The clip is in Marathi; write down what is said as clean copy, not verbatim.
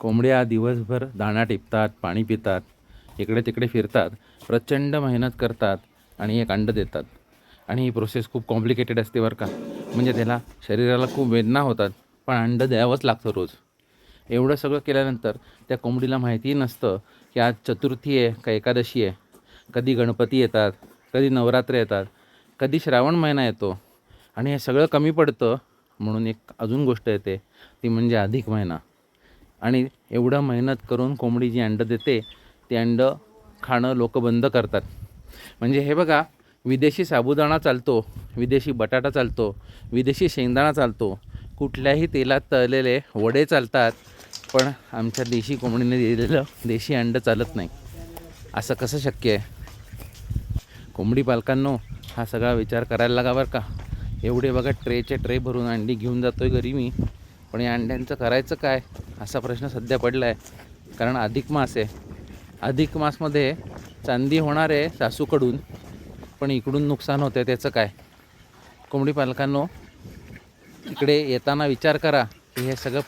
कोंबड्या दिवसभर दाणा टिपतात, पाणी पितात, इकडे तिकडे फिरतात, प्रचंड मेहनत करतात आणि एक अंडं देतात. आणि ही प्रोसेस खूप कॉम्प्लिकेटेड असते बरं का. म्हणजे त्याला शरीराला खूप वेदना होतात, पण अंडं द्यावंच लागतं रोज. एवढं सगळं केल्यानंतर त्या कोंबडीला माहितीही नसतं की आज चतुर्थी आहे का एकादशी आहे, कधी गणपती येतात, कधी नवरात्र येतात, कधी श्रावण महिना येतो. आणि हे सगळं कमी पडतं म्हणून एक अजून गोष्ट येते, ती म्हणजे अधिक महिना. आणि एवढं मेहनत करून कोंबडी जी अंडं देते, ते अंडं खाणं लोक बंद करतात. म्हणजे हे बघा, विदेशी साबुदाणा चालतो, विदेशी बटाटा चालतो, विदेशी शेंगदाणा चालतो, कुठल्याही तेलात तळलेले वडे चालतात, पण आमच्या देशी कोंबडीने दिलेलं देशी अंडं चालत नाही. असं कसं शक्य आहे? कोंबडी पालकांनो, हा सगळा विचार करायला लागा बरं का. एवढे बघा ट्रेचे ट्रे भरून अंडी घेऊन जातो आहे घरी मी, पण या अंड्यांचं करायचं काय असा प्रश्न सध्या पडला आहे. कारण अधिक मास आहे. अधिक मासमध्ये चांदी होणार आहे सासूकडून, पण इकडून नुकसान होतं, त्याचं काय? कोंबडी पालकांनो, इकडे येताना विचार करा की हे सगळं